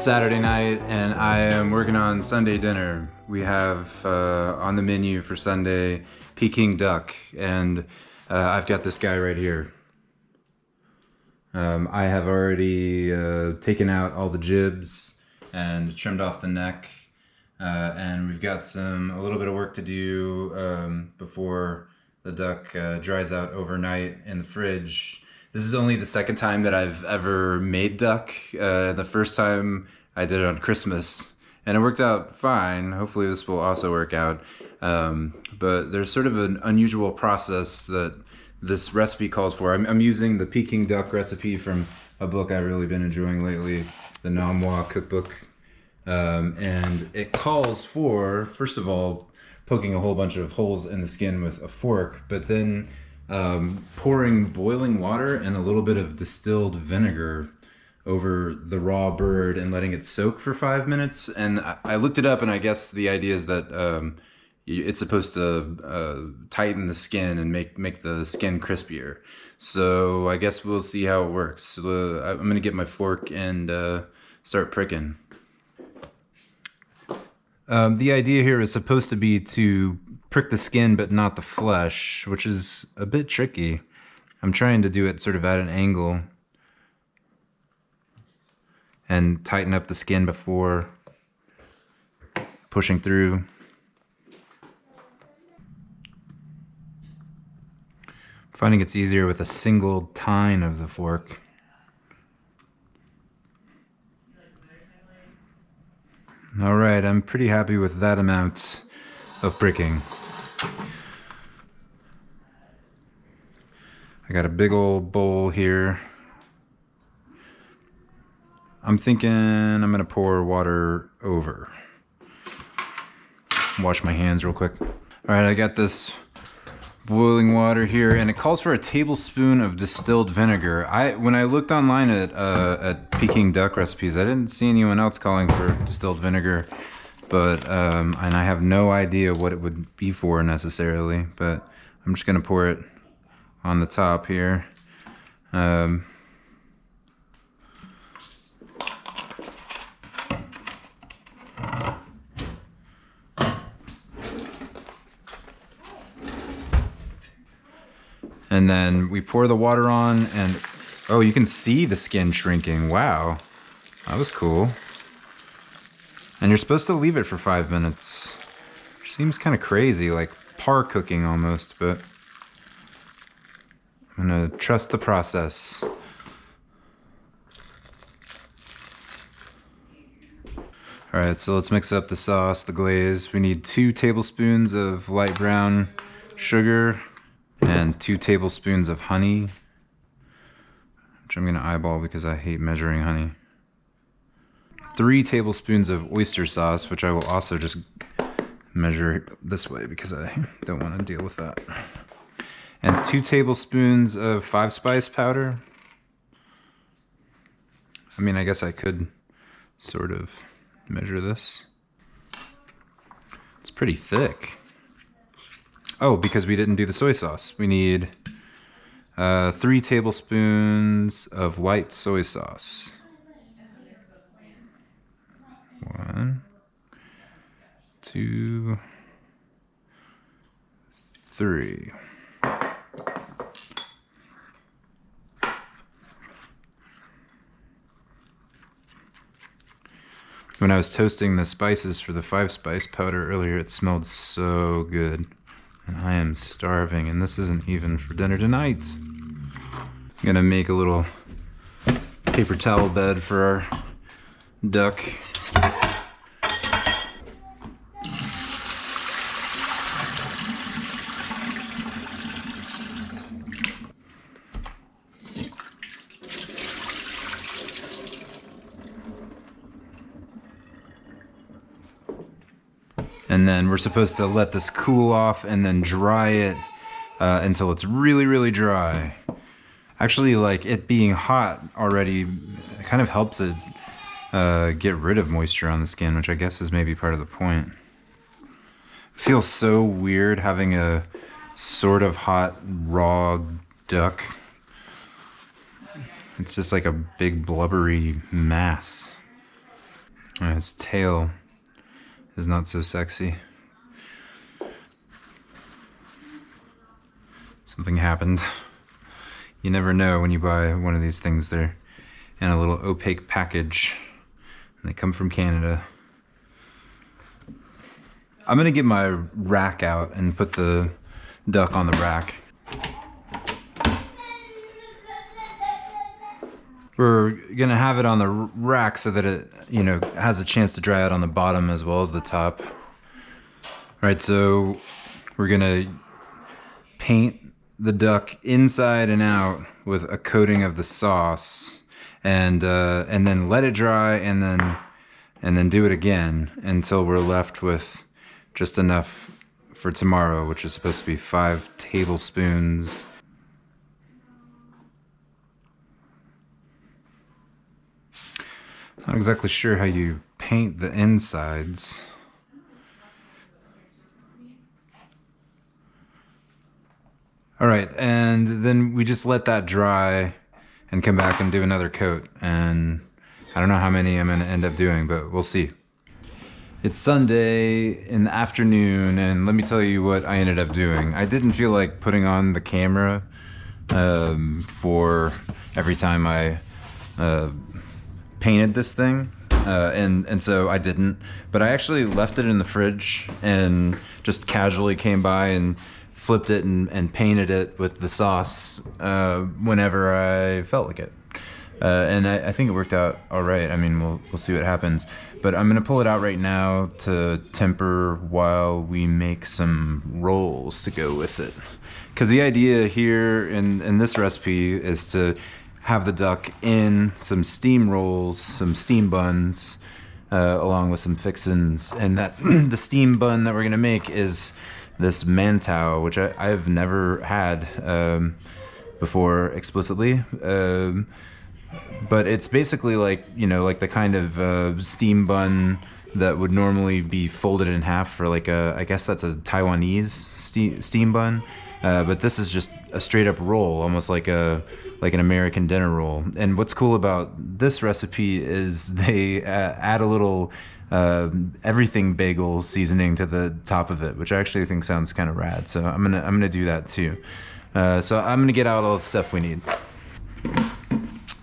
It's Saturday night and I am working on Sunday dinner. We have on the menu for Sunday Peking duck, and I've got this guy right here. I have already taken out all the jibs and trimmed off the neck, and we've got a little bit of work to do before the duck dries out overnight in the fridge. This is only the second time that I've ever made duck. The first time I did it on Christmas, and it worked out fine. Hopefully this will also work out. But there's sort of an unusual process that this recipe calls for. I'm using the Peking duck recipe from a book I've really been enjoying lately, the Nom Wah Cookbook. And it calls for, first of all, poking a whole bunch of holes in the skin with a fork, but then pouring boiling water and a little bit of distilled vinegar over the raw bird and letting it soak for 5 minutes. And I looked it up, and I guess the idea is that it's supposed to tighten the skin and make the skin crispier. So I guess we'll see how it works. So, I'm gonna get my fork and start pricking. The idea here is supposed to be to prick the skin but not the flesh, which is a bit tricky. I'm trying to do it sort of at an angle and tighten up the skin before pushing through. I'm finding it's easier with a single tine of the fork. All right, I'm pretty happy with that amount of pricking. I got a big old bowl here. I'm thinking I'm gonna pour water over. Wash my hands real quick. All right, I got this boiling water here, and it calls for a tablespoon of distilled vinegar. When I looked online at Peking duck recipes, I didn't see anyone else calling for distilled vinegar, but and I have no idea what it would be for necessarily, but I'm just gonna pour it on the top here. And then we pour the water on, and oh, you can see the skin shrinking. Wow, that was cool. And you're supposed to leave it for 5 minutes. Seems kind of crazy, like par cooking almost, but I'm gonna trust the process. All right, so let's mix up the sauce, the glaze. We need 2 tablespoons of light brown sugar and 2 tablespoons of honey, which I'm gonna eyeball because I hate measuring honey. 3 tablespoons of oyster sauce, which I will also just measure this way because I don't want to deal with that. And 2 tablespoons of 5-spice powder. I mean, I guess I could sort of measure this. It's pretty thick. Oh, because we didn't do the soy sauce. We need 3 tablespoons of light soy sauce. 1, 2, 3. When I was toasting the spices for the 5-spice powder earlier, it smelled so good. And I am starving, and this isn't even for dinner tonight. I'm gonna make a little paper towel bed for our duck. And then we're supposed to let this cool off and then dry it until it's really, really dry. Actually, like it being hot already kind of helps it get rid of moisture on the skin, which I guess is maybe part of the point. It feels so weird having a sort of hot raw duck. It's just like a big blubbery mass. His tail is not so sexy. Something happened. You never know when you buy one of these things. They're in a little opaque package. And they come from Canada. I'm gonna get my rack out and put the duck on the rack. We're gonna have it on the rack so that it, you know, has a chance to dry out on the bottom as well as the top. All right, so we're gonna paint the duck inside and out with a coating of the sauce, and then let it dry, and then do it again until we're left with just enough for tomorrow, which is supposed to be 5 tablespoons. Not exactly sure how you paint the insides. All right, and then we just let that dry and come back and do another coat. And I don't know how many I'm gonna end up doing, but we'll see. It's Sunday in the afternoon, and let me tell you what I ended up doing. I didn't feel like putting on the camera for every time I painted this thing, and so I didn't. But I actually left it in the fridge and just casually came by and flipped it and painted it with the sauce whenever I felt like it. And I think it worked out all right. I mean, we'll see what happens. But I'm gonna pull it out right now to temper while we make some rolls to go with it. Because the idea here in this recipe is to have the duck in some steam rolls, some steam buns, along with some fixins. And that the steam bun that we're gonna make is this Mantou, which I've never had before explicitly. But it's basically like, you know, like the kind of steam bun that would normally be folded in half for like I guess that's a Taiwanese steam bun. But this is just a straight up roll, almost like an American dinner roll. And what's cool about this recipe is they add a little everything bagel seasoning to the top of it, which I actually think sounds kind of rad. So I'm gonna do that too. So I'm gonna get out all the stuff we need.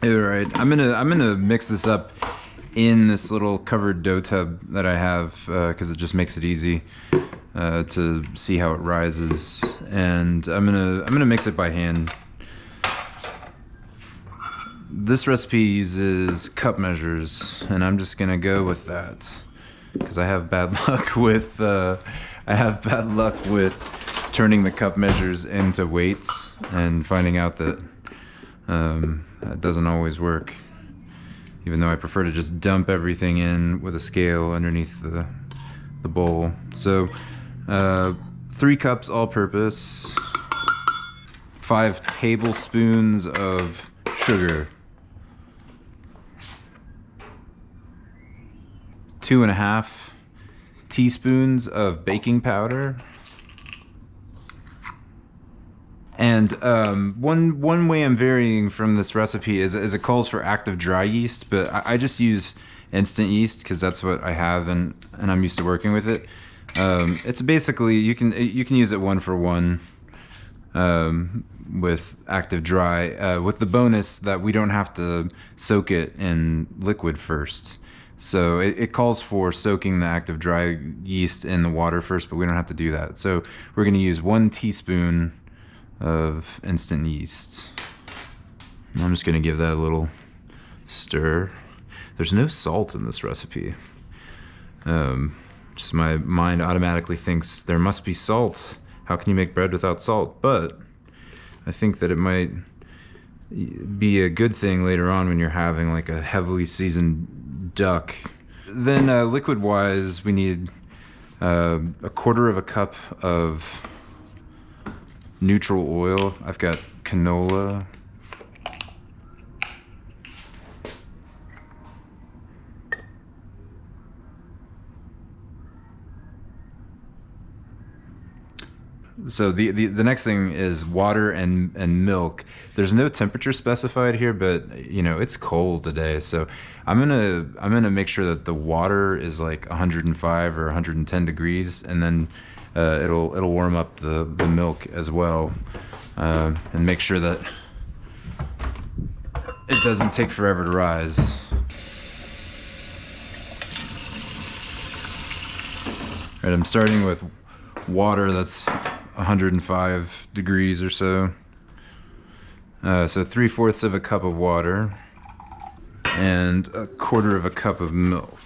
All right, I'm gonna mix this up in this little covered dough tub that I have because it just makes it easy to see how it rises, and I'm gonna mix it by hand. This recipe uses cup measures, and I'm just gonna go with that because I have bad luck with turning the cup measures into weights and finding out that that doesn't always work, even though I prefer to just dump everything in with a scale underneath the bowl. So 3 cups all-purpose, 5 tablespoons of sugar, 2.5 teaspoons of baking powder. And one way I'm varying from this recipe is it calls for active dry yeast, but I just use instant yeast because that's what I have, and I'm used to working with it. It's basically you can use it 1 for 1 with active dry, with the bonus that we don't have to soak it in liquid first. So it calls for soaking the active dry yeast in the water first, but we don't have to do that. So we're going to use 1 teaspoon of instant yeast. I'm just gonna give that a little stir. There's no salt in this recipe. Just my mind automatically thinks there must be salt. How can you make bread without salt? But I think that it might be a good thing later on when you're having like a heavily seasoned duck. Then liquid wise, we need 1/4 cup of neutral oil. I've got canola, So the next thing is water and milk. There's no temperature specified here, but you know it's cold today, so I'm gonna make sure that the water is like 105 or 110 degrees, and then it'll warm up the milk as well, and make sure that it doesn't take forever to rise. All right, I'm starting with water that's 105 degrees or so. So 3/4 of a cup of water and 1/4 of a cup of milk.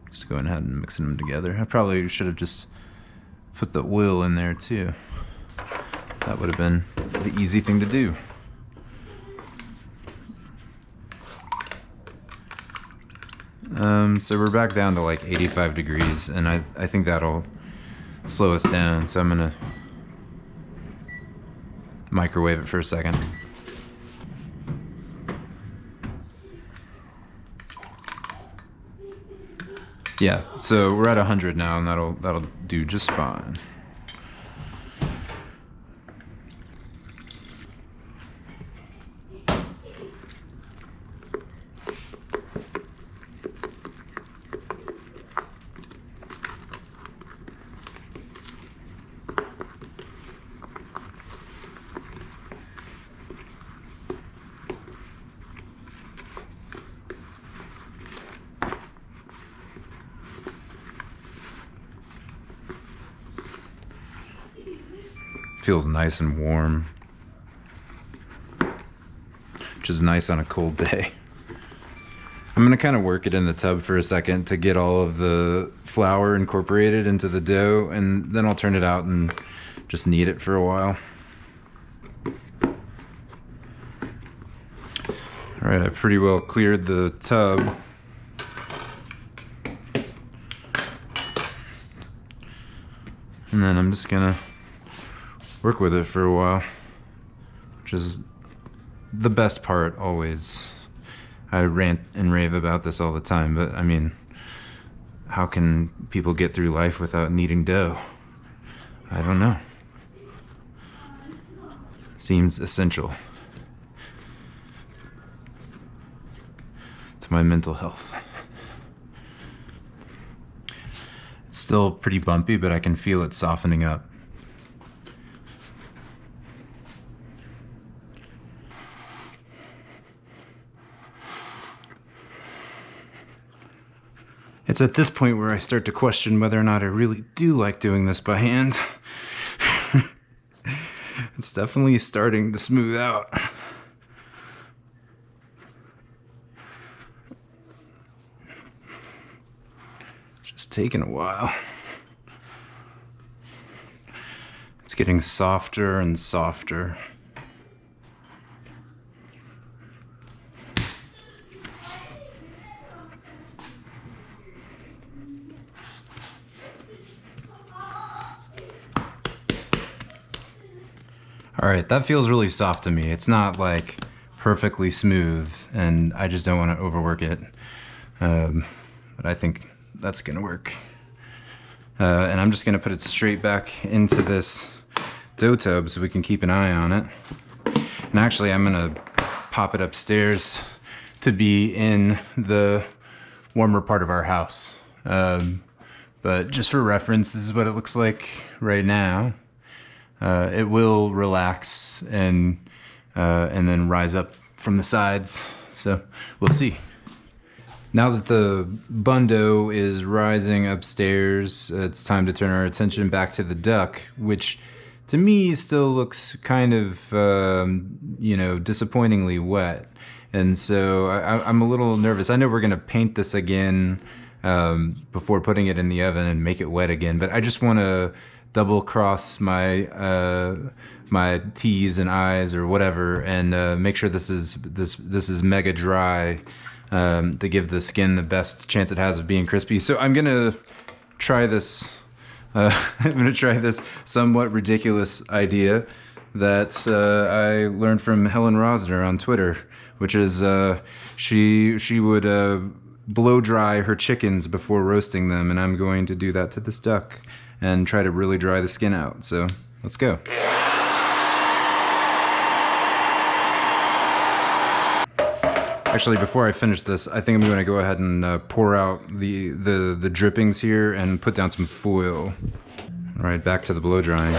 Just going ahead and mixing them together. I probably should have just put the oil in there too. That would have been the easy thing to do. So we're back down to like 85 degrees, and I think that'll slow us down. So I'm gonna microwave it for a second. Yeah, so we're at 100 now, and that'll do just fine. Feels nice and warm, which is nice on a cold day. I'm gonna kind of work it in the tub for a second to get all of the flour incorporated into the dough, and then I'll turn it out and just knead it for a while. All right, I pretty well cleared the tub. And then I'm just gonna work with it for a while, which is the best part always. I rant and rave about this all the time, but I mean, how can people get through life without kneading dough? I don't know. Seems essential to my mental health. It's still pretty bumpy, but I can feel it softening up. It's at this point where I start to question whether or not I really do like doing this by hand. It's definitely starting to smooth out. Just taking a while. It's getting softer and softer. All right, that feels really soft to me. It's not like perfectly smooth, and I just don't want to overwork it. But I think that's gonna work. And I'm just gonna put it straight back into this dough tub so we can keep an eye on it. And actually, I'm gonna pop it upstairs to be in the warmer part of our house. But just for reference, this is what it looks like right now. It will relax and then rise up from the sides. So we'll see. Now that the bun dough is rising upstairs, it's time to turn our attention back to the duck, which to me still looks kind of, disappointingly wet. And so I'm a little nervous. I know we're gonna paint this again before putting it in the oven and make it wet again, but I just want to double cross my my T's and I's or whatever, and make sure this is mega dry to give the skin the best chance it has of being crispy. So I'm gonna try this. I'm gonna try this somewhat ridiculous idea that I learned from Helen Rosner on Twitter, which is she would blow dry her chickens before roasting them, and I'm going to do that to this duck and try to really dry the skin out. So let's go. Actually, before I finish this, I think I'm going to go ahead and pour out the drippings here and put down some foil. All right, back to the blow drying.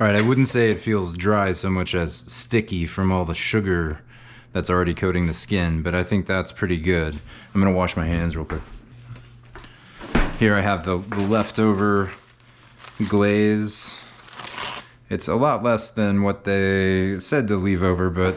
All right, I wouldn't say it feels dry so much as sticky from all the sugar that's already coating the skin, but I think that's pretty good. I'm gonna wash my hands real quick. Here I have the leftover glaze. It's a lot less than what they said to leave over, but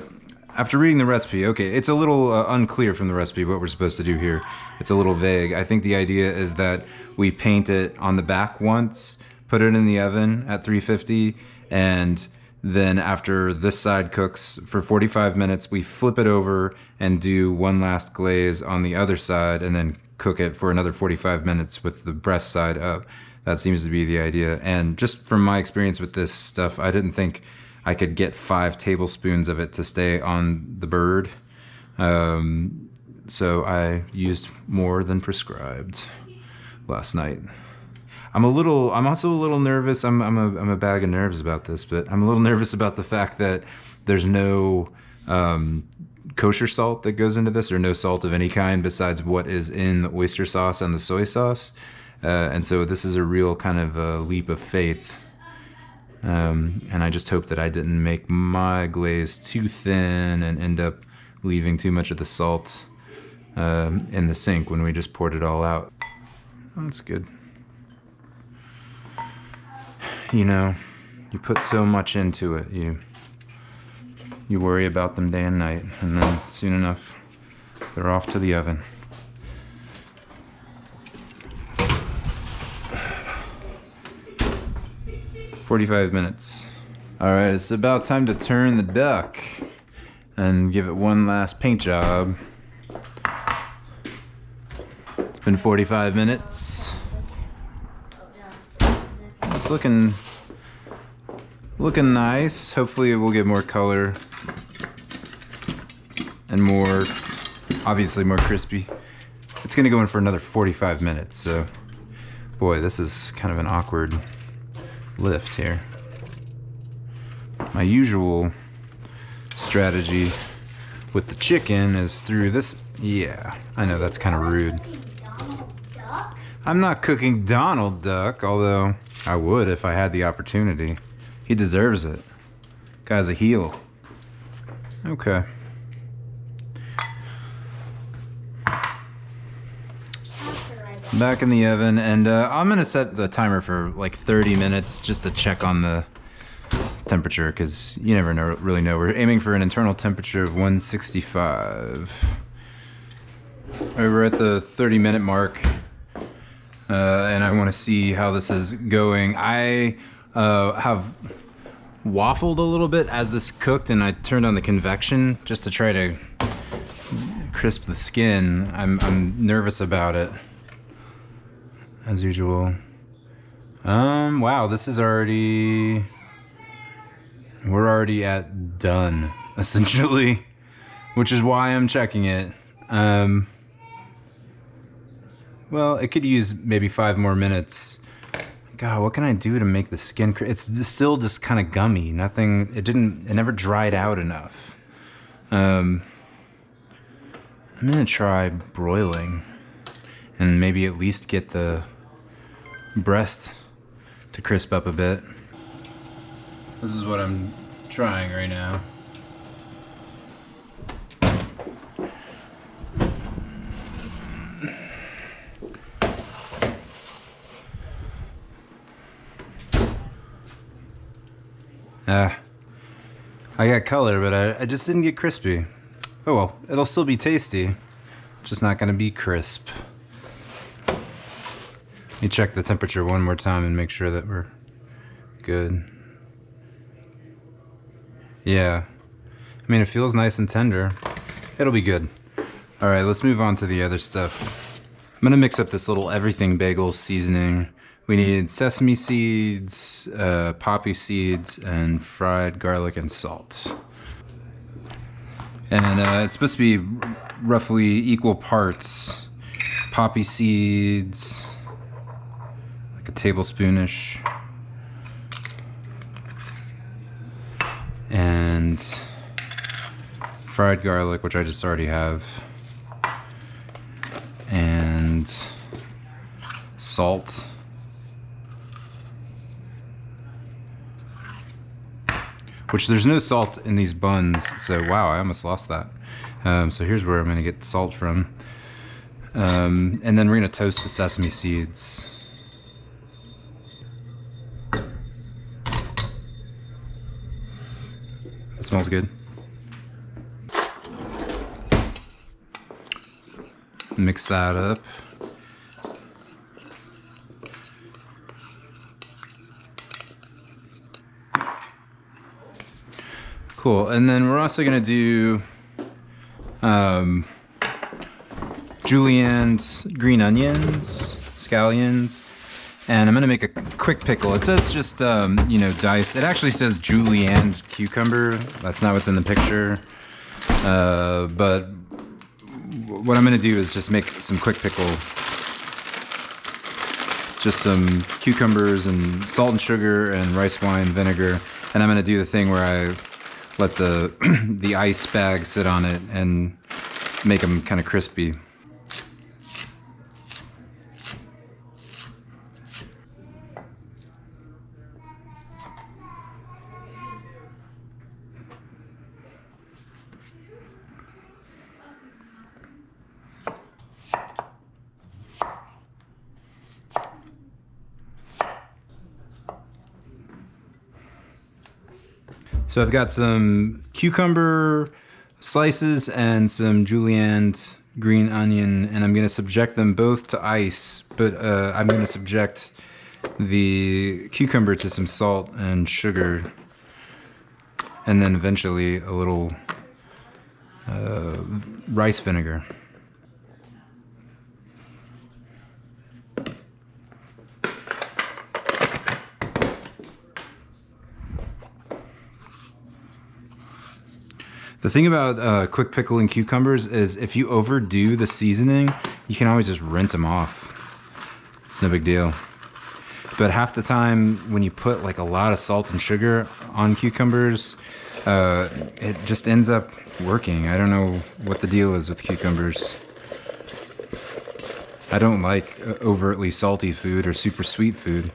after reading the recipe, okay, it's a little unclear from the recipe what we're supposed to do here. It's a little vague. I think the idea is that we paint it on the back once, put it in the oven at 350, and then after this side cooks for 45 minutes, we flip it over and do one last glaze on the other side, and then cook it for another 45 minutes with the breast side up. That seems to be the idea. And just from my experience with this stuff, I didn't think I could get 5 tablespoons of it to stay on the bird. So I used more than prescribed last night. I'm also a little nervous. I'm a bag of nerves about this, but I'm a little nervous about the fact that there's no kosher salt that goes into this, or no salt of any kind besides what is in the oyster sauce and the soy sauce. And so this is a real kind of a leap of faith. And I just hope that I didn't make my glaze too thin and end up leaving too much of the salt in the sink when we just poured it all out. That's good. You know, you put so much into it, you worry about them day and night, and then soon enough they're off to the oven. "45 minutes. All right, it's about time to turn the duck and give it one last paint job. It's been 45 minutes. It's looking nice. Hopefully it will get more color and more, obviously more crispy. It's gonna go in for another 45 minutes, so boy, this is kind of an awkward lift here. My usual strategy with the chicken is through this. Yeah, I know that's kind of rude. I'm not cooking Donald Duck, although I would if I had the opportunity. He deserves it. Guy's a heel. Okay. Back in the oven, and I'm gonna set the timer for like 30 minutes just to check on the temperature, because you never really know. We're aiming for an internal temperature of 165. We're at the 30-minute mark, and I want to see how this is going. I have waffled a little bit as this cooked, and I turned on the convection just to try to crisp the skin. I'm nervous about it, as usual. Wow, this is already... We're already at done, essentially, which is why I'm checking it. Well, it could use maybe 5 more minutes. God, what can I do to make the skin it's still just kind of gummy. Nothing, it never dried out enough. I'm gonna try broiling and maybe at least get the breast to crisp up a bit. This is what I'm trying right now. I got color, but I just didn't get crispy. Oh well, it'll still be tasty, just not gonna be crisp. Let me check the temperature one more time and make sure that we're good. Yeah, I mean, it feels nice and tender. It'll be good. All right, let's move on to the other stuff. I'm gonna mix up this little everything bagel seasoning. We need sesame seeds, poppy seeds, and fried garlic and salt. And it's supposed to be roughly equal parts poppy seeds, like a tablespoonish, and fried garlic, which I just already have, and salt, which there's no salt in these buns, so wow, I almost lost that. So here's where I'm gonna get the salt from. And then we're gonna toast the sesame seeds. It smells good. Mix that up. Cool, and then we're also gonna do julienne's green onions, scallions, and I'm gonna make a quick pickle. It says just you know, diced. It actually says julienne cucumber. That's not what's in the picture. But what I'm gonna do is just make some quick pickle. Just some cucumbers and salt and sugar and rice wine vinegar. And I'm gonna do the thing where I let the the ice bag sit on it and make them kind of crispy. So I've got some cucumber slices and some julienne green onion, and I'm going to subject them both to ice, but I'm going to subject the cucumber to some salt and sugar, and then eventually a little rice vinegar. The thing about quick pickling cucumbers is if you overdo the seasoning, you can always just rinse them off. It's no big deal. But half the time when you put like a lot of salt and sugar on cucumbers, it just ends up working. I don't know what the deal is with cucumbers. I don't like overtly salty food or super sweet food,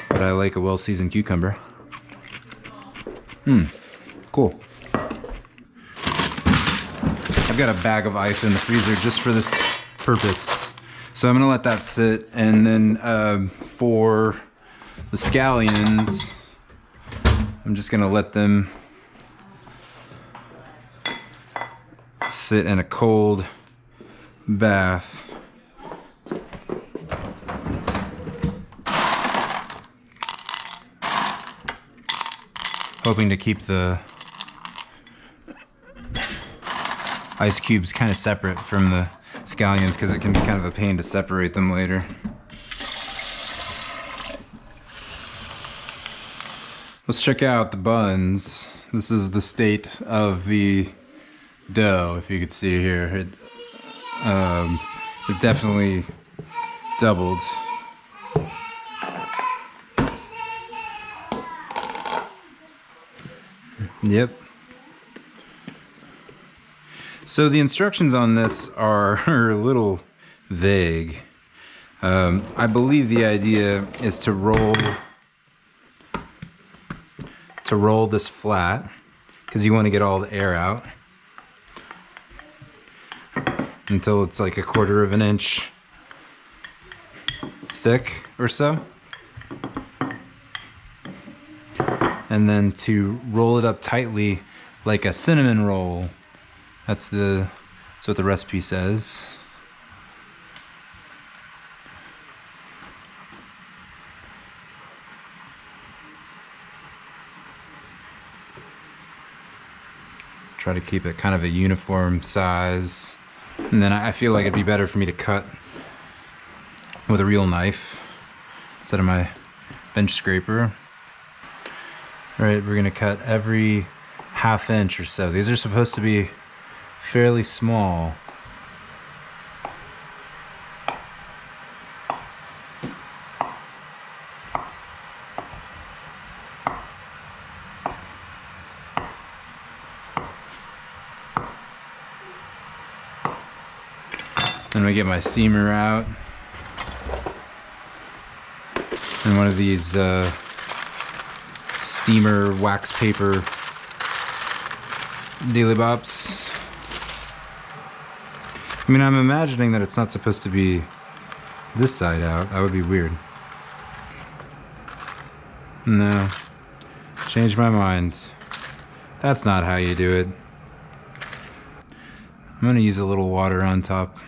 but I like a well-seasoned cucumber. Cool. I've got a bag of ice in the freezer just for this purpose. So I'm gonna let that sit, and then for the scallions, I'm just gonna let them sit in a cold bath. Hoping to keep the ice cubes kind of separate from the scallions because it can be kind of a pain to separate them later. Let's check out the buns. This is the state of the dough, if you could see here. It definitely doubled. Yep. So the instructions on this are a little vague. I believe the idea is to roll this flat because you want to get all the air out until it's like 1/4 of an inch thick or so. And then to roll it up tightly like a cinnamon roll. That's what the recipe says. Try to keep it kind of a uniform size. And then I feel like it'd be better for me to cut with a real knife instead of my bench scraper. All right, we're gonna cut every 1/2 inch or so. These are supposed to be fairly small. Then we get my steamer out. And one of these steamer wax paper daily bops. I mean, I'm imagining that it's not supposed to be this side out. That would be weird. No. Changed my mind. That's not how you do it. I'm gonna use a little water on top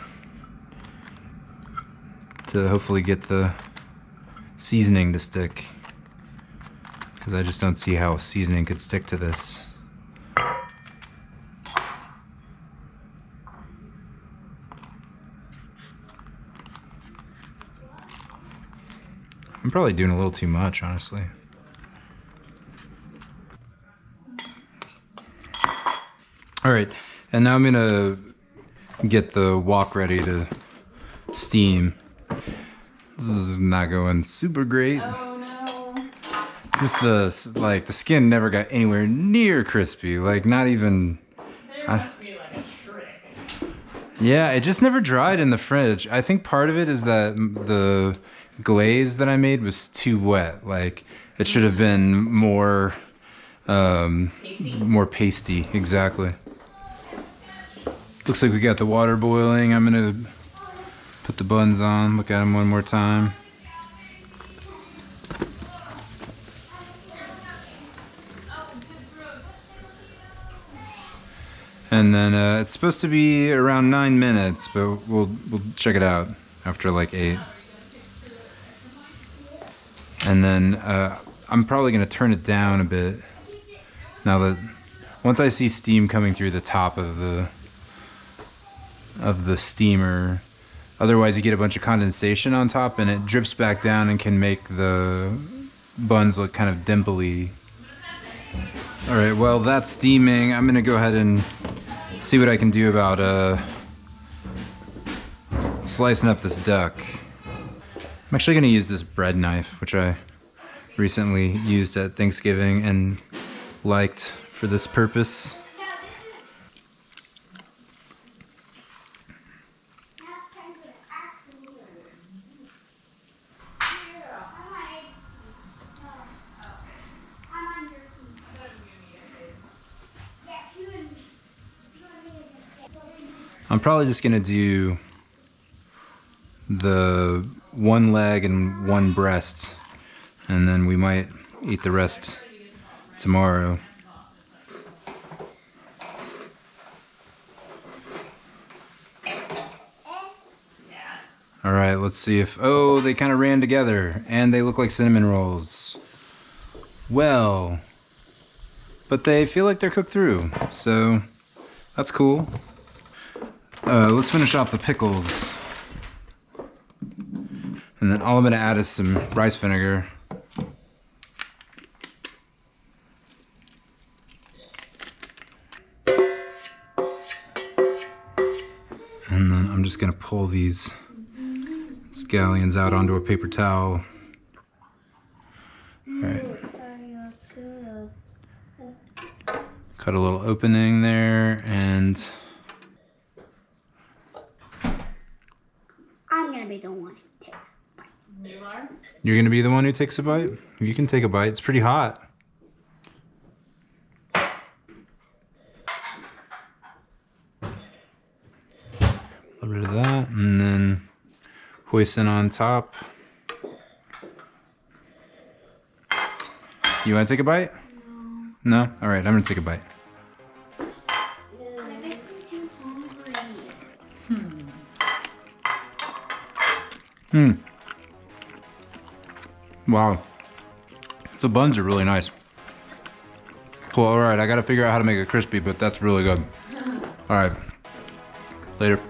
to hopefully get the seasoning to stick, because I just don't see how seasoning could stick to this. I'm probably doing a little too much, honestly. All right, and now I'm gonna get the wok ready to steam. This is not going super great. Oh no. Just the skin never got anywhere near crispy. Like, not even. There must be like a trick. Yeah, it just never dried in the fridge. I think part of it is that the glaze that I made was too wet. Like, it should have been more Pasty? more pasty. Exactly. Looks like we got the water boiling. I'm gonna put the buns on, look at them one more time. And then it's supposed to be around 9 minutes, but we'll check it out after like 8. And then I'm probably gonna turn it down a bit now that once I see steam coming through the top of the steamer. Otherwise you get a bunch of condensation on top and it drips back down and can make the buns look kind of dimply. All right, well that's steaming. I'm gonna go ahead and see what I can do about slicing up this duck. I'm actually gonna use this bread knife, which I recently used at Thanksgiving and liked for this purpose. I'm probably just gonna do the one leg and one breast, and then we might eat the rest tomorrow. All right, let's see if, oh, they kind of ran together and they look like cinnamon rolls. Well, but they feel like they're cooked through, so that's cool. Let's finish off the pickles. And then all I'm gonna add is some rice vinegar. And then I'm just gonna pull these scallions out onto a paper towel. All right. Cut a little opening there, and I'm gonna be the one who takes a bite. You are? you're gonna be the one who takes a bite? You can take a bite, it's pretty hot. A little bit of that, and then hoisin on top. You wanna take a bite? No? All right, I'm gonna take a bite. That makes me too hungry. Wow. The buns are really nice. Cool, all right, I gotta figure out how to make it crispy, but that's really good. All right, later.